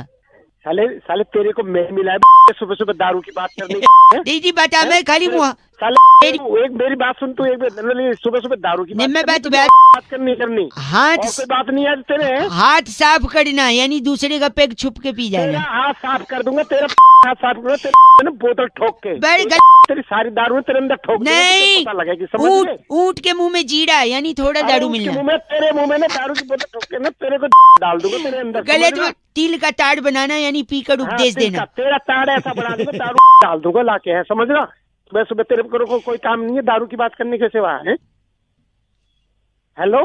[SPEAKER 3] साले साले तेरे को मैं मिला है सुबह सुबह दारू की बात करनी है?
[SPEAKER 2] दीदी बता, मैं खाली मुँह
[SPEAKER 3] साले एक मेरी बात सुन तू, एक सुबह सुबह दारू की बात करनी
[SPEAKER 2] हाथ
[SPEAKER 3] और कोई बात नहीं है तेरे।
[SPEAKER 2] हाथ साफ करना यानी दूसरे का पेग छुप के पी
[SPEAKER 3] तेरा
[SPEAKER 2] जाना।
[SPEAKER 3] हाथ साफ कर दूंगा, तेरा हाथ साफ करूंगा, तेरे बोतल ठोक के तेरी सारी दारू तेरे अंदर ठोक
[SPEAKER 2] नहीं,
[SPEAKER 3] पता लगेगी। समझ
[SPEAKER 2] ऊंट के मुंह में जीरा यानी थोड़ा दारू मिलना।
[SPEAKER 3] तेरे मुंह में ना दारू की बोतल ठोक के ना तेरे को डाल दूंगा तेरे अंदर।
[SPEAKER 2] गलत वो तिल का ताड़ बनाना यानी पीकर उपदेश देना।
[SPEAKER 3] तेरा ताड़ ऐसा बना दूंगा, दारू डाल दूंगा लाके, है समझ रहा। सुबह सुबह तेरे को कोई काम नहीं है दारू की बात करने के सिवा है। हेलो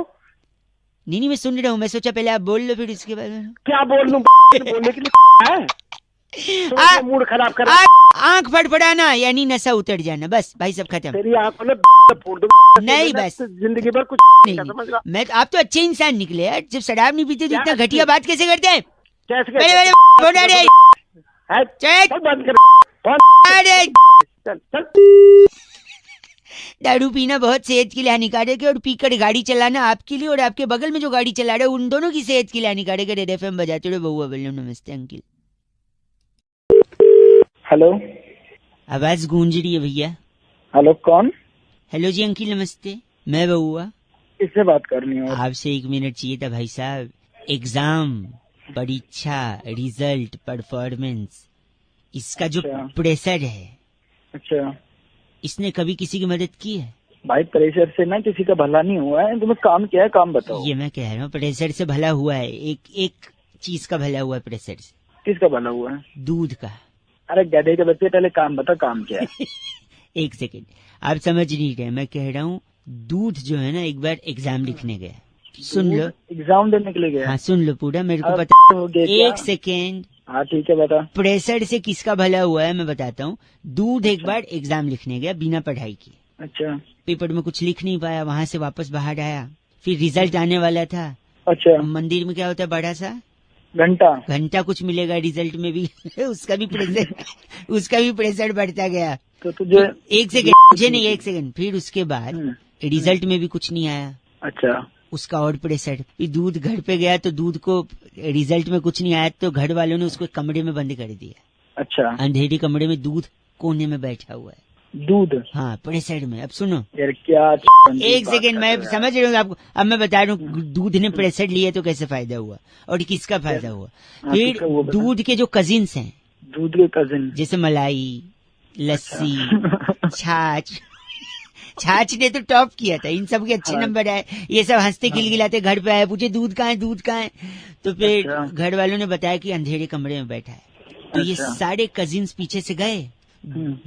[SPEAKER 2] नहीं मैं सुन रहा हूँ, मैं सोचा पहले आप बोल लो फिर इसके बाद
[SPEAKER 3] क्या बोल लूं बोलने के लिए है। मूड खराब कर
[SPEAKER 2] आंख फड़फड़ाना यानी नशा उतर जाना, बस भाई सब खत्म।
[SPEAKER 3] तेरी आंखों में फोड़ दूंगा
[SPEAKER 2] नहीं बस
[SPEAKER 3] जिंदगी भर कुछ
[SPEAKER 2] नहीं,
[SPEAKER 3] समझ रहा।
[SPEAKER 2] मैं आप तो अच्छे इंसान निकले यार, जब शराब नहीं पीते तो इतना घटिया बात कैसे करते हैं?
[SPEAKER 3] बंद कर
[SPEAKER 2] दारू पीना बहुत सेहत के लिए हानिकारक है और पीकर गाड़ी चलाना आपके लिए और आपके बगल में जो गाड़ी चला रहे उन दोनों की सेहत के लिए हानिकारक है। रेड एफएम बजाते रहो, बउआ बोल रहा हूं। नमस्ते अंकिल।
[SPEAKER 6] हेलो,
[SPEAKER 2] आवाज गूंज रही है भैया।
[SPEAKER 6] हेलो कौन?
[SPEAKER 2] हेलो जी अंकिल नमस्ते, मैं बउआ।
[SPEAKER 6] किससे बात करनी है?
[SPEAKER 2] आपसे 1 मिनट चाहिए था भाई साहब। एग्जाम, परीक्षा, रिजल्ट, परफॉर्मेंस, इसका जो प्रेशर है,
[SPEAKER 6] अच्छा,
[SPEAKER 2] इसने कभी किसी की मदद की है?
[SPEAKER 6] भाई प्रेशर से ना किसी का भला नहीं हुआ है। तुम्हें काम क्या है, काम बताओ।
[SPEAKER 2] ये मैं कह रहा हूँ प्रेशर से भला हुआ है, एक चीज का भला हुआ है प्रेशर से।
[SPEAKER 6] किसका भला हुआ है?
[SPEAKER 2] दूध का।
[SPEAKER 6] अरे गधे के बच्चे, पहले काम बता, काम क्या है?
[SPEAKER 2] 1 सेकेंड, आप समझ नहीं रहे। मैं कह रहा हूँ दूध जो है ना, एक बार एग्जाम लिखने गया, सुन लो।
[SPEAKER 6] एग्जाम देने के लिए गया?
[SPEAKER 2] हाँ सुन लो पूरा, मेरे को पता।
[SPEAKER 6] हो गया
[SPEAKER 2] 1 सेकेंड।
[SPEAKER 6] हाँ ठीक है बता।
[SPEAKER 2] प्रेशर से किसका भला हुआ है मैं बताता हूँ। दूध एक बार एग्जाम लिखने गया बिना पढ़ाई के।
[SPEAKER 6] अच्छा।
[SPEAKER 2] पेपर में कुछ लिख नहीं पाया, वहां से वापस बाहर आया, फिर रिजल्ट आने वाला था।
[SPEAKER 6] अच्छा।
[SPEAKER 2] मंदिर में क्या होता है, बड़ा सा घंटा कुछ मिलेगा रिजल्ट में भी उसका भी प्रेशर बढ़ता गया।
[SPEAKER 6] तो तुझे
[SPEAKER 2] 1 सेकेंड, मुझे नहीं 1 सेकेंड। फिर उसके बाद रिजल्ट में भी कुछ नहीं आया।
[SPEAKER 6] अच्छा।
[SPEAKER 2] उसका और प्रेशर। फिर दूध घर पे गया तो दूध को रिजल्ट में कुछ नहीं आया तो घर वालों ने उसको कमरे में बंद कर दिया।
[SPEAKER 6] अच्छा।
[SPEAKER 2] अंधेरे कमरे में दूध कोने में बैठा हुआ है।
[SPEAKER 6] दूध?
[SPEAKER 2] हाँ प्रेशर में। अब सुनो
[SPEAKER 6] यार क्या
[SPEAKER 2] 1 सेकेंड, मैं समझ रहा हूँ आपको। अब मैं बता रहा हूँ दूध ने प्रेशर लिया तो कैसे फायदा हुआ और किसका फायदा हुआ। फिर दूध के जो कजिन्स हैं,
[SPEAKER 6] दूध के कजिन
[SPEAKER 2] जैसे मलाई, लस्सी, छाछ ने तो टॉप किया था, इन सब के अच्छे नंबर आए। ये सब हंसते खिलखिलाते घर पे आए, पूछे दूध कहाँ है। तो फिर घर वालों ने बताया कि अंधेरे कमरे में बैठा है। तो ये सारे कजिन्स पीछे से गए,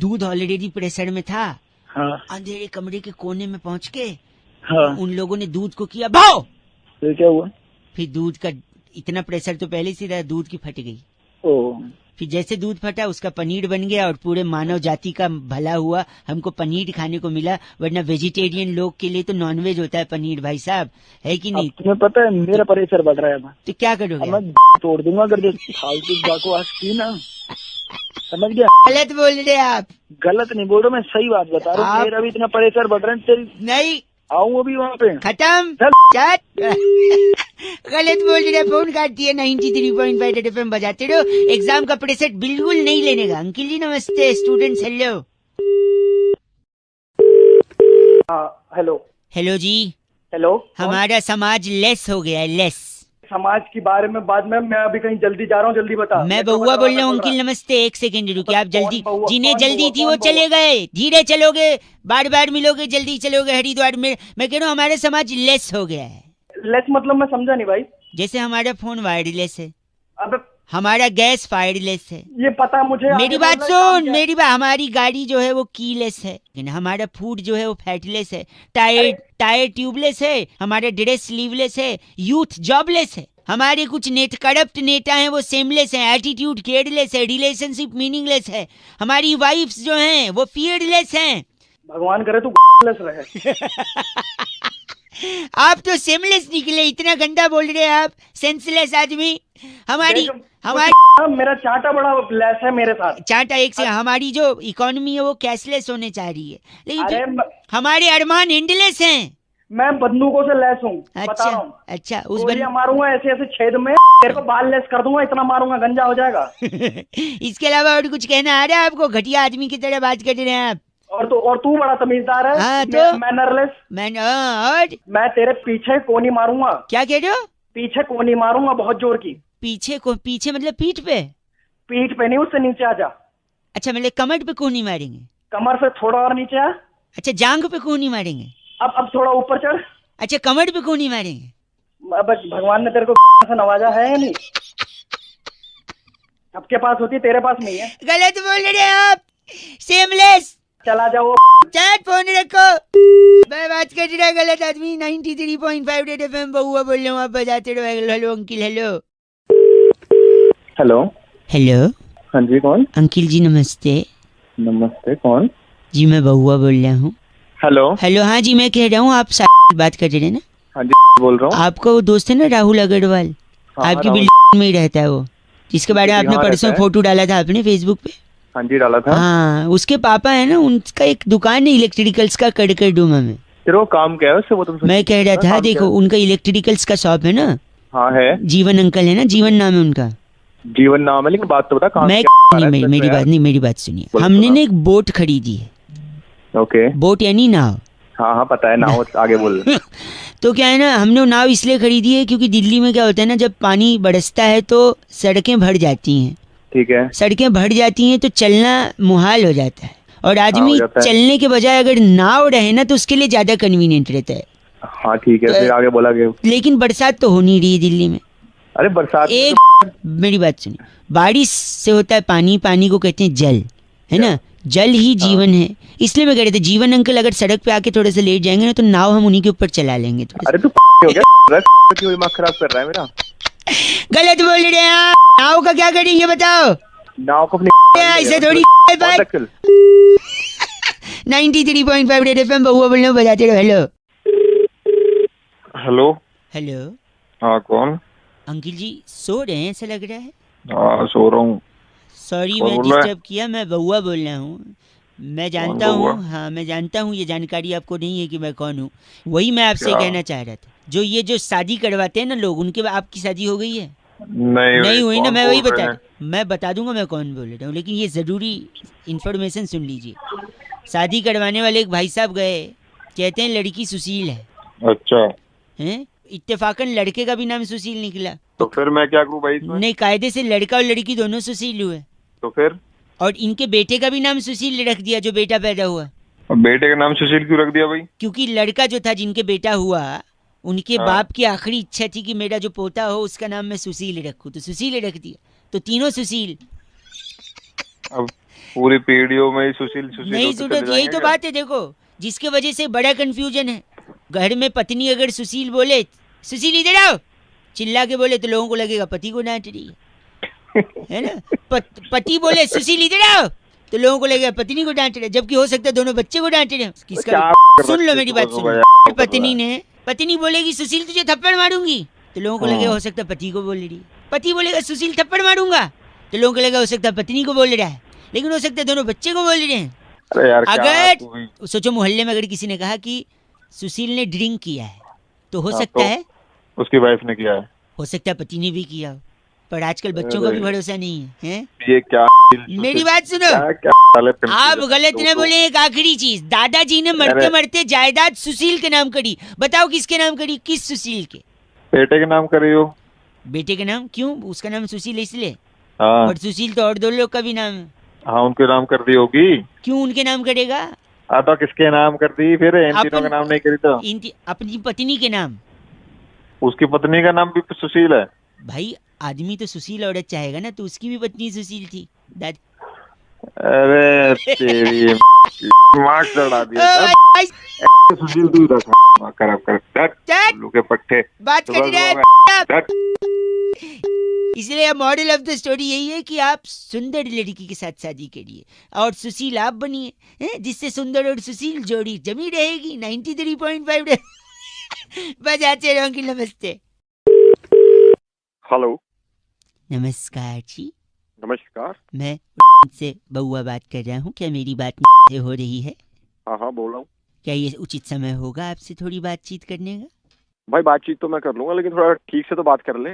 [SPEAKER 2] दूध ऑलरेडी प्रेशर में था। अंधेरे कमरे के कोने में पहुंच के उन लोगों ने दूध को किया भाव।
[SPEAKER 6] फिर क्या हुआ?
[SPEAKER 2] फिर दूध का इतना प्रेशर तो पहले से था, दूध की फट गई। फिर जैसे दूध फटा उसका पनीर बन गया और पूरे मानव जाति का भला हुआ। हमको पनीर खाने को मिला, वरना वेजिटेरियन लोग के लिए तो नॉनवेज होता है पनीर भाई साहब, है कि नहीं?
[SPEAKER 6] तुम्हें पता है मेरा प्रेशर बढ़ रहा है।
[SPEAKER 2] तो क्या करोगे?
[SPEAKER 6] मैं तोड़ दूंगा अगर जो फालतू बकवास की ना, समझ गया?
[SPEAKER 2] गलत बोल रहे आप।
[SPEAKER 6] गलत नहीं बोल रहा, मैं सही बात बता रहा हूँ। मेरा भी इतना प्रेशर बढ़ रहा है। तेरी
[SPEAKER 2] नहीं
[SPEAKER 6] आऊंगा भी वहाँ पे।
[SPEAKER 2] खत्म। गलत बोल रहे, फोन काटती है। 93.5 रेड एफएम बजाते रहो। एग्जाम का प्रेशर बिल्कुल नहीं लेने का। अंकिल जी नमस्ते, स्टूडेंट्स हेलो।
[SPEAKER 6] हेलो।
[SPEAKER 2] हेलो जी।
[SPEAKER 6] हेलो।
[SPEAKER 2] हमारा समाज लेस हो गया है, लेस।
[SPEAKER 6] समाज के बारे में बाद में, मैं अभी कहीं जल्दी जा रहा हूँ, जल्दी बता। मैं
[SPEAKER 2] बउआ बोल रहा हूँ। अंकिल नमस्ते, 1 सेकेंड रुकिए आप। जल्दी जिन्हें जल्दी थी वो चले गए, धीरे चलोगे बार बार मिलोगे, जल्दी चलोगे हरिद्वार में। मैं कह रहा हूँ हमारा समाज लेस हो गया है।
[SPEAKER 6] लेस मतलब मैं समझा नहीं भाई।
[SPEAKER 2] जैसे हमारा फोन वायरलेस है,
[SPEAKER 6] अब
[SPEAKER 2] हमारा गैस फायरलेस है।
[SPEAKER 6] ये पता मुझे।
[SPEAKER 2] मेरी बात सुन, मेरी बात। हमारी गाड़ी जो है वो कीलेस है, लेकिन हमारा फूड जो है वो फैटलेस है। टायर ट्यूबलेस है, हमारा ड्रेस स्लीवलेस है, यूथ जॉबलेस है। हमारे कुछ करप्ट नेता हैं वो सेमलेस हैं, एटीट्यूड केयरलेस है, रिलेशनशिप मीनिंगलेस है। हमारी वाइफ्स जो हैं वो फियरलेस हैं।
[SPEAKER 6] भगवान करे तू लेस रहे।
[SPEAKER 2] आप तो सेमलेस निकले, इतना गंदा बोल रहे हैं आप, सेंसलेस आदमी। हमारी
[SPEAKER 6] मेरा चाटा बड़ा लेस है मेरे साथ।
[SPEAKER 2] चाटा एक से। हमारी जो इकोनॉमी है वो कैशलेस होने चाह रही है, लेकिन हमारे अरमान एंडलेस हैं।
[SPEAKER 6] मैं बंदूकों से लैस हूँ।
[SPEAKER 2] अच्छा उस
[SPEAKER 6] मारूंगा ऐसे ऐसे छेद में तेरे को बाल लेस कर दूंगा, इतना मारूंगा गंजा हो जाएगा।
[SPEAKER 2] इसके अलावा और कुछ कहना आ रहा है आपको? घटिया आदमी की तरह बात कर रहे हैं आप।
[SPEAKER 6] और तू बड़ा तमीजदार है।
[SPEAKER 2] हाँ, तो
[SPEAKER 6] मैनरलेस।
[SPEAKER 2] और
[SPEAKER 6] मैं तेरे पीछे कोनी मारूंगा।
[SPEAKER 2] क्या कह रहे हो?
[SPEAKER 6] पीछे कोनी मारूंगा बहुत जोर की।
[SPEAKER 2] पीछे मतलब पीठ पे?
[SPEAKER 6] पीठ पे नहीं, उससे नीचे आ जा।
[SPEAKER 2] अच्छा, मतलब कमर पे कोनी मारेंगे?
[SPEAKER 6] कमर से थोड़ा और नीचे आ।
[SPEAKER 2] अच्छा, जांग पे कोनी मारेंगे?
[SPEAKER 6] अब थोड़ा ऊपर चढ़।
[SPEAKER 2] अच्छा, कमर पे कोनी मारेंगे?
[SPEAKER 6] अब भगवान ने तेरे को से नवाजा है या नहीं? सबके पास होती, तेरे पास नहीं है।
[SPEAKER 2] गलत बोल रहे हैं आप, सेमलेस।
[SPEAKER 6] चला जाओ।
[SPEAKER 2] चैट फोन रखो, मैं बात कर रहा गलत आदमी। 93.5 रेड एफएम बहुआ बोल रहा हूँ, आप बजाते रहो। Hello uncle. Hello
[SPEAKER 5] hello.
[SPEAKER 2] Hello.
[SPEAKER 5] हाँ जी, कौन?
[SPEAKER 2] अंकिल जी नमस्ते।
[SPEAKER 5] नमस्ते, कौन?
[SPEAKER 2] जी मैं बहुआ बोल रहा हूँ।
[SPEAKER 5] हेलो।
[SPEAKER 2] हेलो, हाँ जी मैं कह रहा हूँ, आप बात कर रहे हैं ना?
[SPEAKER 5] हाँ जी बोल रहा हूँ।
[SPEAKER 2] आपका वो दोस्त है ना राहुल अग्रवाल?
[SPEAKER 5] हाँ,
[SPEAKER 2] आपकी
[SPEAKER 5] राहुल
[SPEAKER 2] बिल्डिंग में ही रहता है वो, जिसके बारे में आपने
[SPEAKER 5] हाँ,
[SPEAKER 2] परसों फोटो डाला था आपने फेसबुक पे।
[SPEAKER 5] हाँ जी डाला था।
[SPEAKER 2] हाँ, उसके पापा है ना, उनका एक दुकान है इलेक्ट्रिकल्स का कड़कर डूमा में।
[SPEAKER 5] तेरे को काम क्या है उससे? वो तुमसे
[SPEAKER 2] मैं कह रहा था,
[SPEAKER 5] काम
[SPEAKER 2] देखो
[SPEAKER 5] क्या है?
[SPEAKER 2] उनका इलेक्ट्रिकल्स का शॉप है ना।
[SPEAKER 5] हाँ है।
[SPEAKER 2] जीवन अंकल है ना, जीवन नाम है उनका।
[SPEAKER 5] जीवन नाम है, लेकिन बात तो बता काम
[SPEAKER 2] मैं
[SPEAKER 5] क्या
[SPEAKER 2] नहीं,
[SPEAKER 5] है?
[SPEAKER 2] मेरी बात सुनिए।
[SPEAKER 5] बोलो,
[SPEAKER 2] हमने
[SPEAKER 5] सुना।
[SPEAKER 2] ना एक बोट खरीदी है।
[SPEAKER 5] ओके।
[SPEAKER 2] बोट यानी नाव।
[SPEAKER 5] हाँ पता है, नाव आगे बोल।
[SPEAKER 2] तो क्या है ना, हमने वो नाव इसलिए खरीदी है क्योंकि दिल्ली में क्या होता है ना, जब पानी बरसता है तो सड़कें भर जाती हैं।
[SPEAKER 5] ठीक है।
[SPEAKER 2] सड़कें भर जाती हैं तो चलना मुहाल हो जाता है, और आदमी
[SPEAKER 5] हो जाता है।
[SPEAKER 2] चलने के बजाय अगर नाव रहे ना तो उसके लिए ज्यादा कन्वीनियंट रहता है।
[SPEAKER 5] हाँ ठीक है, फिर आगे बोला गया।
[SPEAKER 2] लेकिन बरसात तो हो नहीं रही है दिल्ली में।
[SPEAKER 5] अरे बरसात में
[SPEAKER 2] एक मेरी बात सुनिए, बारिश से होता है पानी, पानी को कहते हैं जल, है ना? जल ही जीवन है। इसलिए मैं कह रहे थे, जीवन अंकल अगर सड़क पे आके थोड़े से लेट जाएंगे ना तो नाव हम उन्हीं के ऊपर चला लेंगे थोड़ा
[SPEAKER 5] अरे तू हो गया? क्यों दिमाग खराब कर रहा है मेरा?
[SPEAKER 2] गलत बोल रहे हैं आप। नाव का क्या करेंगे बताओ?
[SPEAKER 5] नाव को अपनी
[SPEAKER 2] ऐसे थोड़ी। 93.5 रेड एफएम बहुआ बोल रहा हूँ, बजाते रहो। Hello
[SPEAKER 4] hello.
[SPEAKER 2] हेलो।
[SPEAKER 4] हाँ कौन?
[SPEAKER 2] अंकिल जी सो रहे हैं ऐसा लग रहा है।
[SPEAKER 4] हाँ सो रहा हूँ।
[SPEAKER 2] सॉरी
[SPEAKER 4] कौन
[SPEAKER 2] मैं
[SPEAKER 4] बोल रहा है?
[SPEAKER 2] डिस्टर्ब किया, मैं बहुआ बोल रहा हूँ। मैं जानता
[SPEAKER 4] कौन
[SPEAKER 2] हूँ,
[SPEAKER 4] बउआ?
[SPEAKER 2] हाँ मैं जानता हूँ, ये जानकारी आपको नहीं है कि मैं कौन हूँ। वही मैं आपसे
[SPEAKER 4] क्या?
[SPEAKER 2] कहना चाह रहा था, जो ये जो शादी करवाते हैं ना लोग, उनके आपकी शादी हो गई है?
[SPEAKER 4] नहीं
[SPEAKER 2] हुई ना,
[SPEAKER 4] कौन
[SPEAKER 2] मैं वही
[SPEAKER 4] बोल रहे
[SPEAKER 2] मैं बता दूंगा मैं कौन बोल रहा हूँ, लेकिन ये ज़रूरी इन्फॉर्मेशन सुन लीजिए। शादी करवाने वाले एक भाई साहब गए, कहते हैं लड़की सुशील है।
[SPEAKER 4] हैं? अच्छा,
[SPEAKER 2] हैं? इत्तेफाकन लड़के का भी नाम सुशील निकला।
[SPEAKER 4] तो फिर मैं क्या करूँ भाई इसमें?
[SPEAKER 2] नहीं, कायदे से लड़का और लड़की दोनों सुशील हुए,
[SPEAKER 4] तो फिर
[SPEAKER 2] और इनके बेटे का भी नाम सुशील रख दिया, जो बेटा पैदा हुआ।
[SPEAKER 4] अब बेटे का नाम सुशील क्यों रख दिया भाई?
[SPEAKER 2] क्योंकि लड़का जो था, जिनके बेटा हुआ, उनके
[SPEAKER 4] हाँ।
[SPEAKER 2] बाप की आखिरी इच्छा थी कि मेरा जो पोता हो उसका नाम मैं सुशील रखूं, तो सुशील रख दिया, तो तीनों सुशील।
[SPEAKER 4] अब पूरी पीढ़ियों में ही सुशील सुशील
[SPEAKER 2] नहीं
[SPEAKER 4] होते
[SPEAKER 2] सुनो,
[SPEAKER 4] चले
[SPEAKER 2] यही
[SPEAKER 4] जाएंगे
[SPEAKER 2] तो
[SPEAKER 4] क्या?
[SPEAKER 2] बात है। देखो, जिसके वजह से बड़ा कंफ्यूजन है। घर में पत्नी अगर सुशील बोले, सुशील इधर आओ, चिल्ला के बोले तो लोगों को लगेगा पति को डांट रही है ना? पति बोले सुशील इधर आओ तो लोगों को लगेगा पत्नी को डांट रहे, जबकि हो सकता है दोनों बच्चे को डांट रहे हैं। किसका?
[SPEAKER 4] क्या
[SPEAKER 2] सुन लो
[SPEAKER 4] बच्चे
[SPEAKER 2] मेरी
[SPEAKER 4] सुबह
[SPEAKER 2] बात,
[SPEAKER 4] सुबह
[SPEAKER 2] सुन
[SPEAKER 4] यार,
[SPEAKER 2] लो। पत्नी बोलेगी सुशील तुझे थप्पड़ मारूंगी, तो लोगों को लगेगा हो सकता है पति को बोल रही है। पति बोलेगा सुशील थप्पड़ मारूंगा, तो लोगों को लगेगा हो सकता है पत्नी को बोल रहा है, लेकिन हो सकता है दोनों बच्चे को बोल रहे हैं।
[SPEAKER 4] अरे यार क्या तू भी?
[SPEAKER 2] अगर सोचो, मोहल्ले में अगर किसी ने कहा कि सुशील ने ड्रिंक किया है, तो हो
[SPEAKER 4] हाँ,
[SPEAKER 2] सकता
[SPEAKER 4] तो
[SPEAKER 2] है,
[SPEAKER 4] उसकी वाइफ ने किया है।
[SPEAKER 2] हो सकता है पति ने भी किया हो, पर आजकल बच्चों का भी भरोसा नहीं है, हैं?
[SPEAKER 4] ये क्या
[SPEAKER 2] मेरी बात सुनो,
[SPEAKER 4] क्या साले
[SPEAKER 2] आप गलत न बोले। एक आखिरी चीज, दादाजी ने मरते
[SPEAKER 4] अरे।
[SPEAKER 2] मरते जायदाद सुशील के नाम करी। बताओ किसके नाम करी? किस सुशील के?
[SPEAKER 4] बेटे के नाम करी हो?
[SPEAKER 2] बेटे के नाम क्यों? उसका नाम सुशील है इसलिए।
[SPEAKER 4] हाँ
[SPEAKER 2] और सुशील तो और दो लोग का भी नाम है।
[SPEAKER 4] हाँ, उनके नाम कर दी होगी।
[SPEAKER 2] क्यों उनके नाम करेगा?
[SPEAKER 4] तो किसके नाम कर दी फिर? इन तीनों
[SPEAKER 2] अपन-
[SPEAKER 4] का नाम नहीं करी तो?
[SPEAKER 2] अपनी पत्नी के नाम।
[SPEAKER 4] उसकी पत्नी का नाम भी सुशील है।
[SPEAKER 2] भाई आदमी तो सुशील औरत चाहेगा ना, तो उसकी भी पत्नी सुशील थी।
[SPEAKER 4] अरे तेरी मार्क्स चढ़ा दिया
[SPEAKER 2] ओ,
[SPEAKER 4] सब।
[SPEAKER 2] भाई,
[SPEAKER 4] सुशील तू रख खराब कर
[SPEAKER 2] चल,
[SPEAKER 4] उल्लू के पट्टे।
[SPEAKER 2] बात कर रहे हैं
[SPEAKER 4] डट।
[SPEAKER 2] इसलिए मॉडल ऑफ द स्टोरी यही है कि आप सुंदर लड़की के साथ शादी करिए और सुशील आप बनिए, हैं? जिससे सुंदर और सुशील जोड़ी जमी रहेगी। 93.5 बजाते रहोगे। नमस्ते।
[SPEAKER 7] हेलो।
[SPEAKER 2] नमस्कार जी,
[SPEAKER 7] नमस्कार।
[SPEAKER 2] मैं से बउआ बात कर रहा हूँ। क्या मेरी बात से हो रही है?
[SPEAKER 7] हाँ हाँ बोल रहा हूँ।
[SPEAKER 2] क्या ये उचित समय होगा आपसे थोड़ी बातचीत करने का?
[SPEAKER 7] भाई बातचीत तो मैं कर लूंगा, लेकिन थोड़ा ठीक से तो बात कर लें।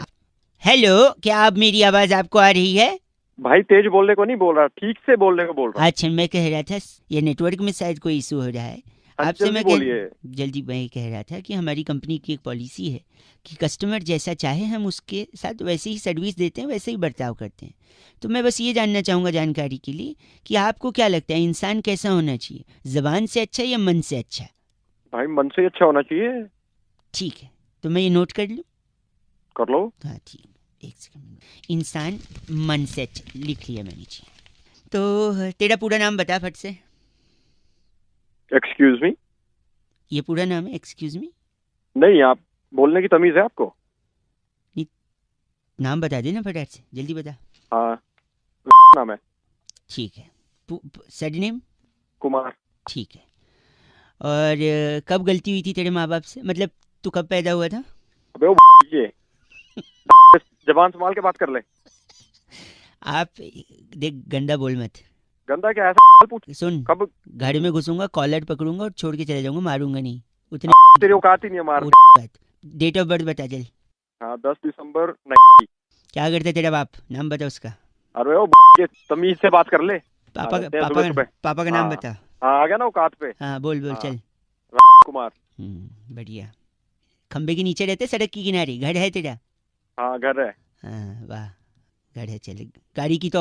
[SPEAKER 2] हेलो, क्या आप मेरी आवाज आपको आ रही है?
[SPEAKER 7] भाई तेज बोलने को नहीं बोल रहा, ठीक से बोलने को बोल रहा
[SPEAKER 2] अच्छा, मैं कह रहा था ये नेटवर्क में शायद कोई इशू हो रहा है।
[SPEAKER 7] हाँ,
[SPEAKER 2] आपसे
[SPEAKER 7] जल्दी
[SPEAKER 2] मैं
[SPEAKER 7] बोलिए।
[SPEAKER 2] जल्दी मैं कह रहा था कि हमारी कंपनी की एक पॉलिसी है कि कस्टमर जैसा चाहे हम उसके साथ वैसे ही सर्विस देते हैं, वैसे ही बर्ताव करते हैं। तो मैं बस ये जानना चाहूँगा जानकारी के लिए कि आपको क्या लगता है इंसान कैसा होना चाहिए, ज़बान से अच्छा या मन से अच्छा?
[SPEAKER 7] भाई मन से ही अच्छा होना चाहिए।
[SPEAKER 2] ठीक है, तो मैं ये नोट कर लूँ?
[SPEAKER 7] कर लो।
[SPEAKER 2] हाँ ठीक, एक सेकंड। इंसान मन से अच्छा, लिख लिया मैंने जी। तो तेरा पूरा नाम बता फट से।
[SPEAKER 7] Excuse me.
[SPEAKER 2] ये पूरा नाम है? Excuse me?
[SPEAKER 7] नहीं, आप बोलने की तमीज है आपको?
[SPEAKER 2] नाम बता देना फटाक से, जल्दी बता।
[SPEAKER 7] हाँ, नाम है।
[SPEAKER 2] ठीक है। सरनेम?
[SPEAKER 7] कुमार।
[SPEAKER 2] ठीक है। और कब गलती हुई थी तेरे माँ बाप से, मतलब तू कब पैदा हुआ था?
[SPEAKER 7] अबे वो ये जबान संभाल के बात कर ले।
[SPEAKER 2] आप देख, गंदा बोल मत।
[SPEAKER 7] गंदा क्या है? पूछ।
[SPEAKER 2] सुन,
[SPEAKER 7] कब?
[SPEAKER 2] घर में घुसूंगा, कॉलर पकड़ूंगा और छोड़ के चले जाऊंगा, मारूंगा नहीं। उतने
[SPEAKER 7] तेरी औकात ही नहीं है मार।
[SPEAKER 2] डेट ऑफ बर्थ बता जल।
[SPEAKER 7] हाँ, 10 दिसंबर 90।
[SPEAKER 2] क्या करता है तेरा बाप, नाम बता उसका।
[SPEAKER 7] अरे वो ये तमीज से बात कर ले।
[SPEAKER 2] पापा
[SPEAKER 7] आते हैं सुबह।
[SPEAKER 2] पापा का नाम
[SPEAKER 7] हाँ।
[SPEAKER 2] बता।
[SPEAKER 7] हाँ, आ गया ना औकात पे।
[SPEAKER 2] हाँ बोल बोल
[SPEAKER 7] हाँ।
[SPEAKER 2] चल।
[SPEAKER 7] कुमार।
[SPEAKER 2] बढ़िया। खंबे के नीचे रहते, सड़क की किनारे घर है तेरा?
[SPEAKER 7] हाँ, घर है।
[SPEAKER 2] हाँ वाह, घर है। चल, गाड़ी की तो